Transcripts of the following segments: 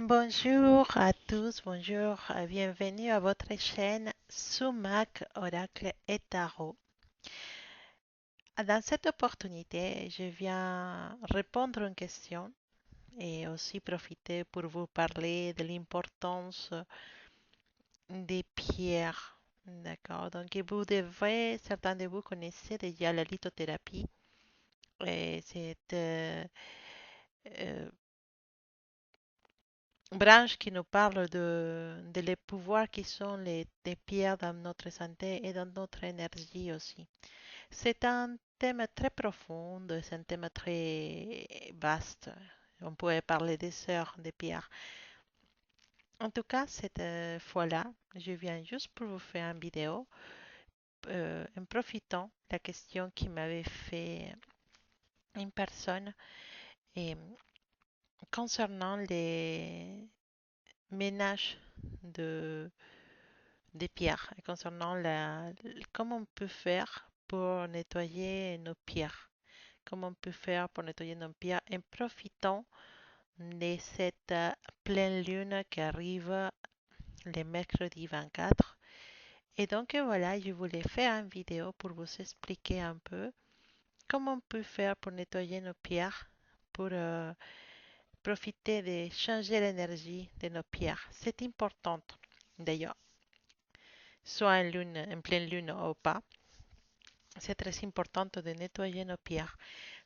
Bonjour à tous, bonjour, bienvenue à votre chaîne Sumac Oracle et Tarot. Dans cette opportunité, je viens répondre à une question et aussi profiter pour vous parler de l'importance des pierres. D'accord, donc vous devez, certains de vous connaissez déjà la lithothérapie. Et cette euh, branche qui nous parle de les pouvoirs qui sont les pierres dans notre santé et dans notre énergie aussi. C'est un thème très profond, c'est un thème très vaste. On pourrait parler des sœurs des pierres. En tout cas, cette fois-là, je viens juste pour vous faire une vidéo en profitant de la question qui m'avait fait une personne et concernant les ménages de des pierres et concernant comment on peut faire pour nettoyer nos pierres. Comment on peut faire pour nettoyer nos pierres en profitant de cette pleine lune qui arrive le mercredi 24. Et donc voilà, je voulais faire une vidéo pour vous expliquer un peu comment on peut faire pour nettoyer nos pierres, pour profiter de changer l'énergie de nos pierres. C'est important d'ailleurs, soit en pleine lune ou pas. C'est très important de nettoyer nos pierres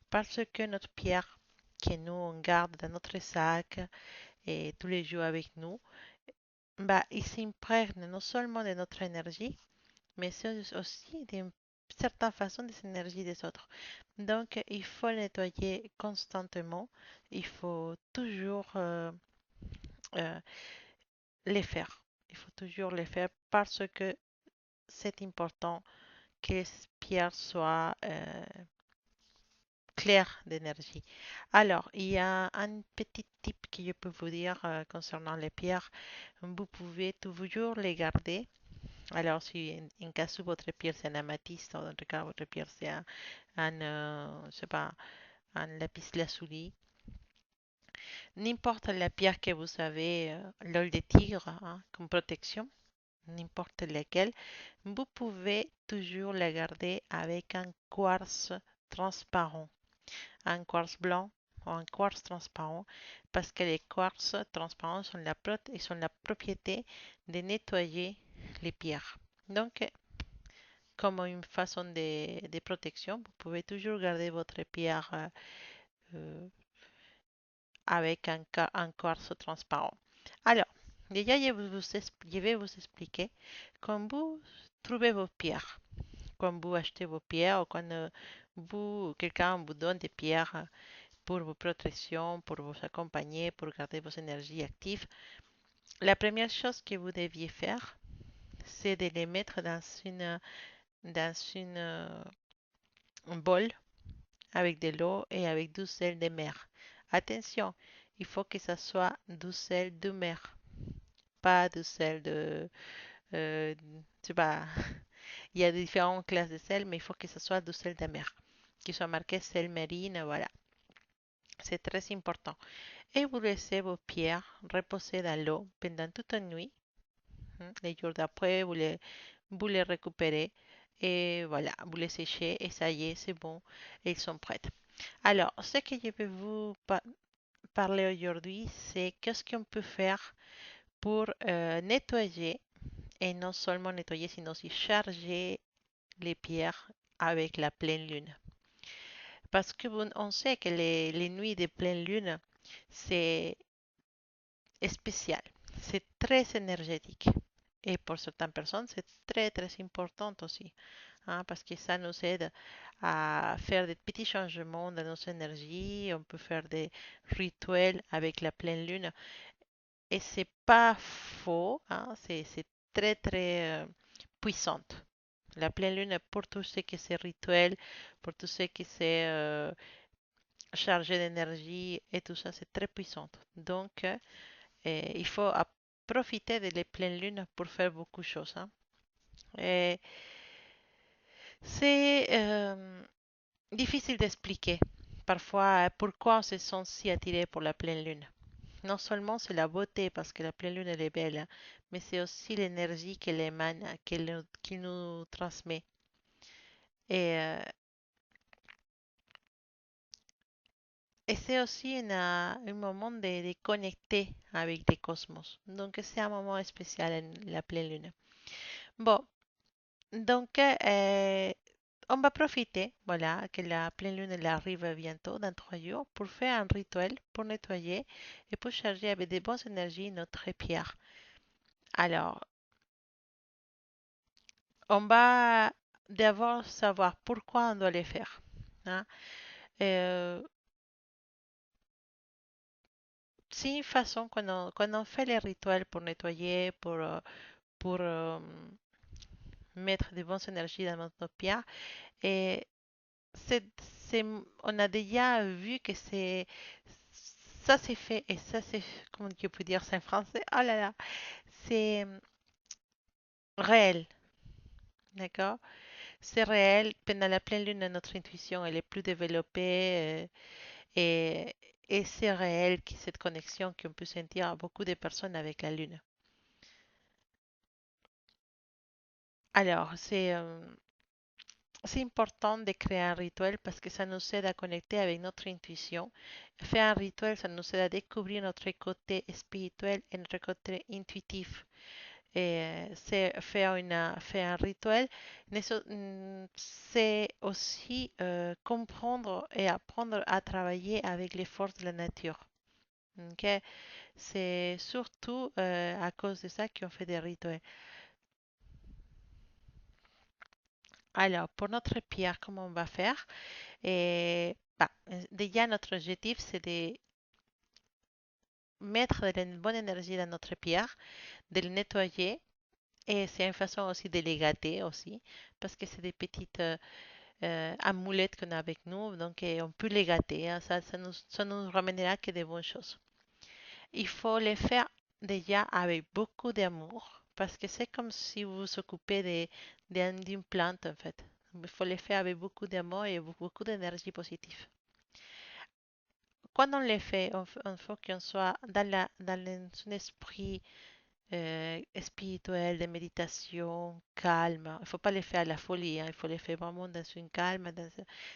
parce que notre pierre que nous on garde dans notre sac et tous les jours avec nous, bah, il s'imprègne non seulement de notre énergie, mais c'est aussi d'une certaine façon des énergies des autres. Donc, il faut nettoyer constamment. Il faut toujours euh, les faire. Il faut toujours les faire parce que c'est important que les pierres soient clair d'énergie. Alors, il y a un petit tip que je peux vous dire concernant les pierres. Vous pouvez toujours les garder. Alors, si en cas où votre pierre c'est un améthyste, ou dans le cas votre pierre c'est je sais pas, un lapis lazuli, n'importe la pierre que vous avez, l'œil de tigre hein, comme protection, n'importe laquelle, vous pouvez toujours la garder avec un quartz transparent. Un quartz blanc ou un quartz transparent parce que les quartz transparents ils ont la propriété de nettoyer les pierres. Donc, comme une façon de protection, vous pouvez toujours garder votre pierre euh, avec un quartz transparent. Alors, déjà, je vais vous expliquer quand vous trouvez vos pierres, quand vous achetez vos pierres ou quand quelqu'un vous donne des pierres pour vos protections, pour vous accompagner, pour garder vos énergies actives. La première chose que vous deviez faire, c'est de les mettre dans une un bol avec de l'eau et avec du sel de mer. Attention, il faut que ça soit du sel de mer, pas du sel de, je sais pas, il y a différentes classes de sel, mais il faut que ça soit du sel de mer, qui soit marqué sel marine, voilà. C'est très important. Et vous laissez vos pierres reposer dans l'eau pendant toute une nuit. Les jours d'après, vous les récupérez et voilà, vous les séchez et ça y est, c'est bon, elles sont prêtes. Alors, ce que je vais vous parler aujourd'hui, c'est qu'est-ce qu'on peut faire pour nettoyer et non seulement nettoyer, sinon aussi charger les pierres avec la pleine lune. Parce que on sait que les nuits de pleine lune, c'est spécial. C'est très énergétique. Et pour certaines personnes, c'est très, très important aussi, hein, parce que ça nous aide à faire des petits changements dans nos énergies. On peut faire des rituels avec la pleine lune. Et c'est pas faux, hein, c'est très, très puissante. La pleine lune, pour tout ce qui est rituel, pour tout ce qui est chargé d'énergie et tout ça, c'est très puissante. Donc, il faut profiter de les pleines lunes pour faire beaucoup de choses. Hein. Et c'est difficile d'expliquer parfois pourquoi on se sent si attiré pour la pleine lune. Non seulement c'est la beauté, parce que la pleine lune, elle est belle, hein, mais c'est aussi l'énergie qu'elle émane, qu'il nous transmet. Et, euh, et c'est aussi un moment de connecter avec le cosmos. Donc c'est un moment spécial, la pleine lune. Bon, donc on va profiter, voilà, que la pleine lune elle arrive bientôt, dans 3 jours, pour faire un rituel, pour nettoyer et pour charger avec des bonnes énergies notre pierre. Alors, on va d'abord savoir pourquoi on doit les faire, hein. Euh, c'est une façon quand on fait les rituels pour nettoyer, pour mettre des bonnes énergies dans notre pierre. Et c'est, on a déjà vu que ça c'est fait et ça c'est, comment je peux dire ça en français? Oh là là, c'est réel, d'accord? C'est réel. Pendant la pleine lune, notre intuition elle est plus développée et, et c'est réel cette connexion qu'on peut sentir à beaucoup de personnes avec la lune. Alors, c'est important de créer un rituel parce que ça nous aide à connecter avec notre intuition. Faire un rituel, ça nous aide à découvrir notre côté spirituel et notre côté intuitif. Et c'est faire un rituel, c'est aussi comprendre et apprendre à travailler avec les forces de la nature. Ok. C'est surtout à cause de ça qu'on fait des rituels. Alors, pour notre pierre, comment on va faire? Et bah, déjà, notre objectif, c'est de mettre de la bonne énergie dans notre pierre, de le nettoyer. Et c'est une façon aussi de les gâter aussi, parce que c'est des petites amulettes qu'on a avec nous, donc on peut les gâter, hein, ça nous ramènera que des bonnes choses. Il faut les faire déjà avec beaucoup d'amour, parce que c'est comme si vous vous occupez d'une plante en fait. Il faut les faire avec beaucoup d'amour et beaucoup d'énergie positive. Quand on les fait, il faut qu'on soit dans un esprit spirituel, de méditation, calme. Il ne faut pas les faire à la folie, hein. Il faut les faire vraiment dans une calme,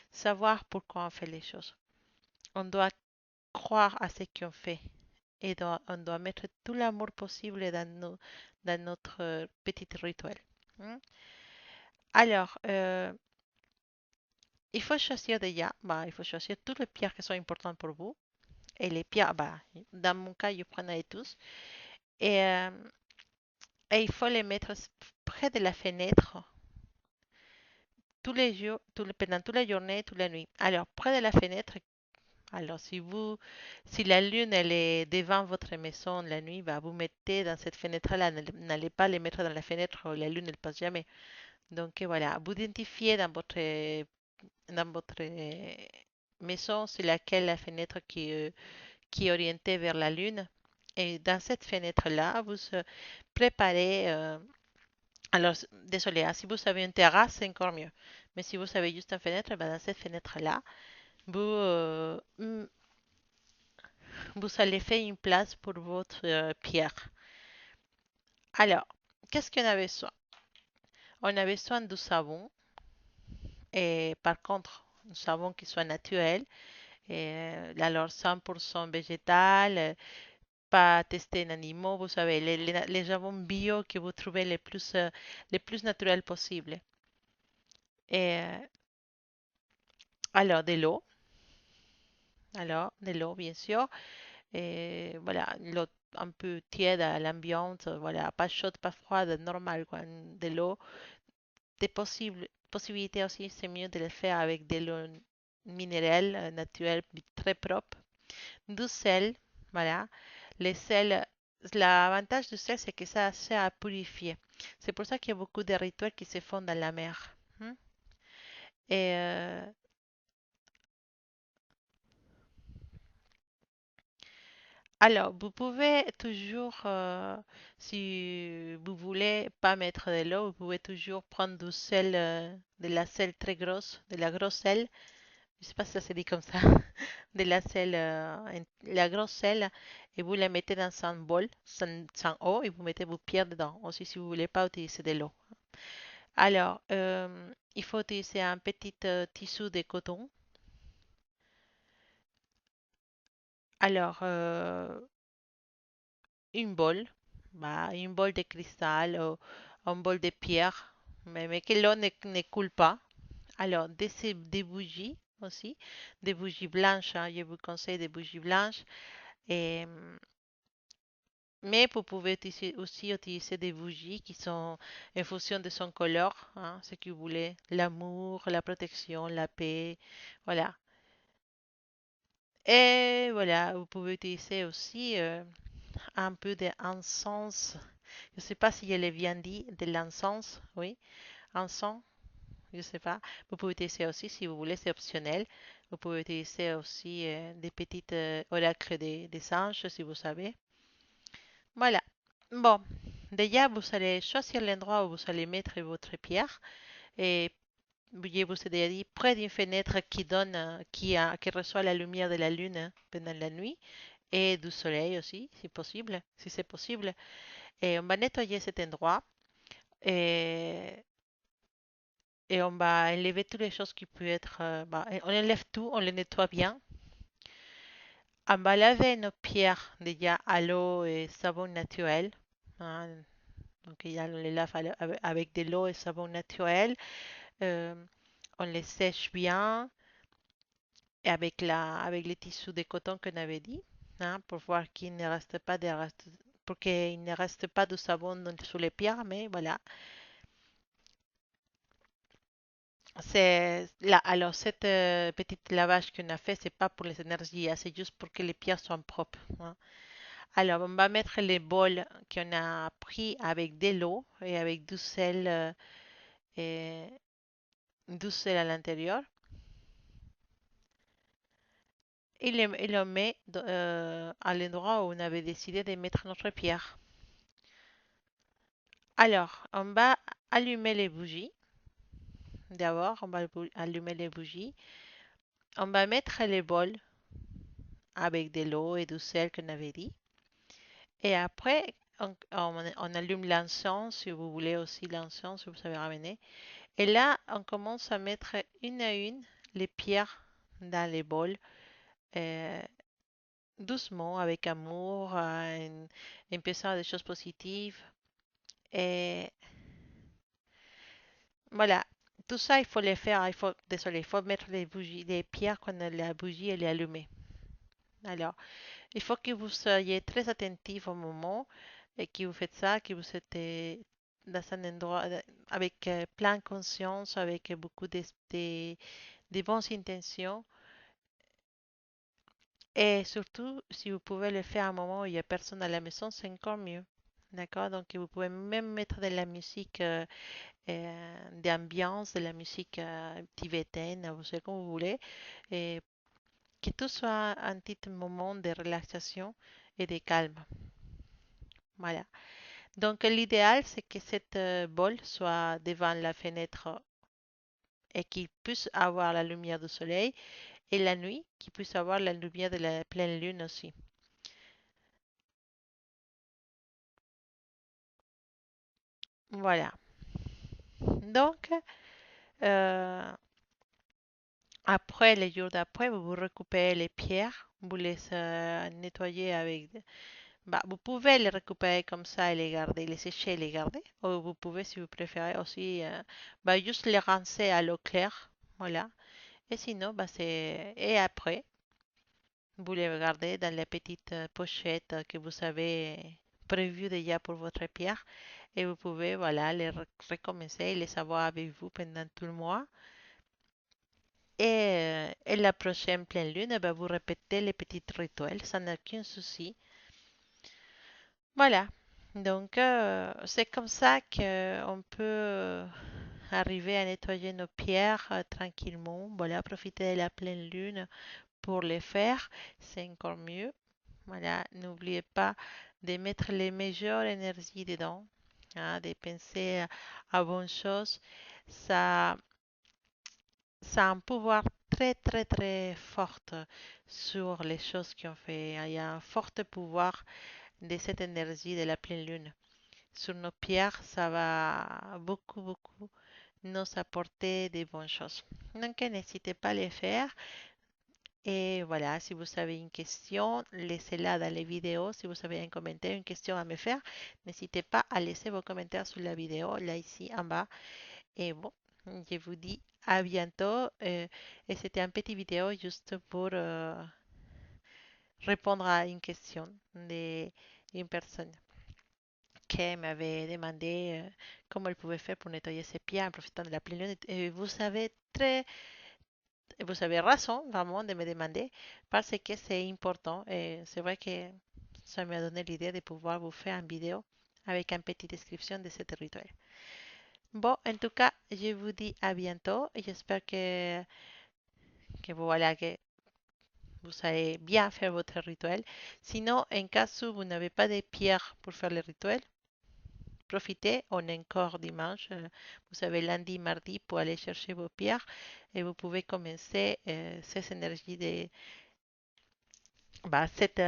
savoir pourquoi on fait les choses. On doit croire à ce qu'on fait et on doit mettre tout l'amour possible dans notre petit rituel. Hein. Alors, il faut choisir déjà, bah, il faut choisir toutes les pierres qui sont importantes pour vous. Et les pierres, bah, dans mon cas, je prenais tous. Et, euh, et il faut les mettre près de la fenêtre tous les jours, pendant toute la journée, toute la nuit. Alors, près de la fenêtre, alors si la lune elle est devant votre maison la nuit, bah, vous mettez dans cette fenêtre-là, n'allez pas les mettre dans la fenêtre où la lune elle passe jamais. Donc voilà, vous identifiez dans votre maison c'est laquelle la fenêtre qui est orientée vers la lune. Et dans cette fenêtre-là, vous préparez. Alors, désolé, hein, si vous avez une terrasse, c'est encore mieux. Mais si vous avez juste une fenêtre, ben, dans cette fenêtre-là, vous allez faire une place pour votre pierre. Alors, qu'est-ce qu'on a besoin? On a besoin du savon. Et par contre, un savon qui soit naturel. Et, alors, 100% végétal, pas testé en animaux. Vous savez, les savons bio que vous trouvez les plus naturels possibles. Et, alors, de l'eau. Alors, de l'eau, bien sûr. Et voilà, l'eau un peu tiède à l'ambiance, voilà, pas chaude, pas froide, normal, quoi, de l'eau. Des possibilités aussi, c'est mieux de le faire avec de l'eau minérale, naturelle, très propre. Du sel, voilà. Les sels, l'avantage du sel, c'est que ça sert à purifier. C'est pour ça qu'il y a beaucoup de rituels qui se font dans la mer. Hein. Et alors, vous pouvez toujours, si vous voulez pas mettre de l'eau, vous pouvez toujours prendre du sel, de la sel très grosse, de la grosse sel, Je sais pas si ça se dit comme ça, de la sel, la grosse sel, et vous la mettez dans un bol sans eau et vous mettez vos pierres dedans. Aussi, si vous voulez pas utiliser de l'eau. Alors, il faut utiliser un petit tissu de coton. Alors, une bol, bah, une bol de cristal ou un bol de pierre, mais que l'eau ne coule pas. Alors, des bougies aussi, des bougies blanches, hein, je vous conseille des bougies blanches. Et, mais vous pouvez aussi utiliser des bougies qui sont en fonction de son couleur, hein, ce que vous voulez, l'amour, la protection, la paix, voilà. Et voilà, vous pouvez utiliser aussi un peu d'encens. Je ne sais pas si je l'ai bien dit, de l'encens, oui, encens, je ne sais pas. Vous pouvez utiliser aussi, si vous voulez, c'est optionnel. Vous pouvez utiliser aussi des petites oracles des anges, si vous savez. Voilà. Bon, déjà, vous allez choisir l'endroit où vous allez mettre votre pierre. Et je vous ai déjà dit, près d'une fenêtre qui donne, qui reçoit la lumière de la lune pendant la nuit et du soleil aussi, si possible, si c'est possible. Et on va nettoyer cet endroit et, et on va enlever toutes les choses qui peuvent être. On enlève tout, on les nettoie bien. On va laver nos pierres déjà à l'eau et savon naturel, hein. Donc, il y a, on les lave avec de l'eau et savon naturel. Euh, on les sèche bien et avec les tissus de coton qu'on avait dit, hein, pour voir qu'il ne reste pas de reste, pour qu'il ne reste pas de savon sur les pierres, mais voilà. Alors, cette petite lavage qu'on a fait, c'est pas pour les énergies, hein, c'est juste pour que les pierres soient propres, hein. Alors, on va mettre les bols qu'on a pris avec de l'eau et avec du sel, et du sel à l'intérieur. Et le met à l'endroit où on avait décidé de mettre notre pierre. Alors, on va allumer les bougies. D'abord, on va allumer les bougies. On va mettre les bols avec de l'eau et du sel qu'on avait dit. Et après, on allume l'encens, si vous voulez aussi l'encens, si vous savez ramener. Et là, on commence à mettre une à une les pierres dans les bols, euh, doucement, avec amour, en pensant à des choses positives. Et voilà, tout ça, il faut le faire. Désolé, il faut mettre les bougies, les pierres quand la bougie elle est allumée. Alors, il faut que vous soyez très attentif au moment et que vous faites ça, que vous êtes dans un endroit avec plein conscience, avec beaucoup de bonnes intentions. Et surtout, si vous pouvez le faire à un moment où il n'y a personne à la maison, c'est encore mieux. D'accord? Donc, vous pouvez même mettre de la musique d'ambiance, de la musique tibétaine, vous savez comme vous voulez, et que tout soit un petit moment de relaxation et de calme. Voilà. Donc l'idéal, c'est que cette bol soit devant la fenêtre et qu'il puisse avoir la lumière du soleil et la nuit, qu'il puisse avoir la lumière de la pleine lune aussi. Voilà. Donc, euh, après, les jours d'après, vous récupérez les pierres, vous les nettoyez avec. Bah, vous pouvez les récupérer comme ça et les garder, les sécher et les garder. Ou vous pouvez, si vous préférez, aussi bah, juste les rincer à l'eau claire. Voilà. Et sinon, bah, et après, vous les gardez dans la petite pochette que vous avez prévue déjà pour votre pierre. Et vous pouvez, voilà, les recommencer et les avoir avec vous pendant tout le mois. Et la prochaine pleine lune, bah, vous répétez les petits rituels, ça n'a aucun souci. Voilà. Donc, c'est comme ça qu'on peut arriver à nettoyer nos pierres tranquillement. Voilà, profiter de la pleine lune pour les faire. C'est encore mieux. Voilà, n'oubliez pas de mettre les meilleures énergies dedans, hein, de penser à bonnes choses. Ça, Ça a un pouvoir très très très fort sur les choses qu'on fait. Il y a un fort pouvoir de cette énergie de la pleine lune. Sur nos pierres, ça va beaucoup beaucoup nous apporter des bonnes choses. Donc n'hésitez pas à les faire. Et voilà, si vous avez une question, laissez-la dans les vidéos. Si vous avez un commentaire, une question à me faire, n'hésitez pas à laisser vos commentaires sous la vidéo, là ici en bas. Et bon, je vous dis à bientôt. Et c'était un petit vidéo juste pour répondre à une question d'une personne qui m'avait demandé comment elle pouvait faire pour nettoyer ses pieds en profitant de la pleine lune. Et vous avez raison vraiment de me demander parce que c'est important. Et c'est vrai que ça m'a donné l'idée de pouvoir vous faire une vidéo avec une petite description de ce rituel. Bon, en tout cas, je vous dis à bientôt et j'espère que voilà, que vous allez bien faire votre rituel. Sinon, en cas où vous n'avez pas de pierres pour faire le rituel, profitez, on est encore dimanche, vous avez lundi, mardi pour aller chercher vos pierres et vous pouvez commencer ces énergies cette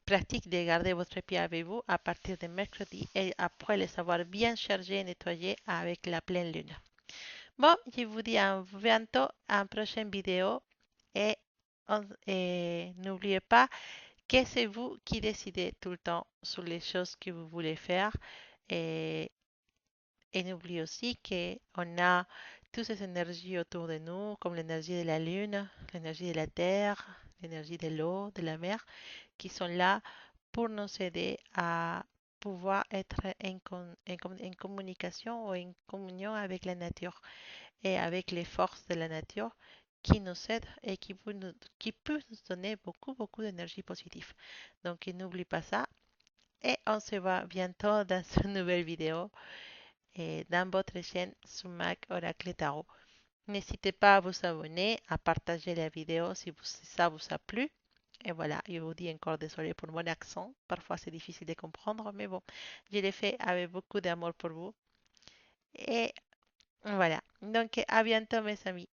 pratique de garder votre pied avec vous à partir de mercredi et après les avoir bien chargés et nettoyés avec la pleine lune. Bon, je vous dis à bientôt, à une prochaine vidéo et, et n'oubliez pas que c'est vous qui décidez tout le temps sur les choses que vous voulez faire et, et n'oubliez aussi qu'on a toutes ces énergies autour de nous, comme l'énergie de la lune, l'énergie de la terre, l'énergie de l'eau, de la mer, qui sont là pour nous aider à pouvoir être en communication ou en communion avec la nature et avec les forces de la nature qui nous aident et qui peut nous donner beaucoup, beaucoup d'énergie positive. Donc, n'oublie pas ça et on se voit bientôt dans une nouvelle vidéo et dans votre chaîne Sumac Oracle Tarot. N'hésitez pas à vous abonner, à partager la vidéo si ça vous a plu. Et voilà, je vous dis encore désolé pour mon accent. Parfois c'est difficile de comprendre, mais bon, je l'ai fait avec beaucoup d'amour pour vous. Et voilà, donc à bientôt mes amis.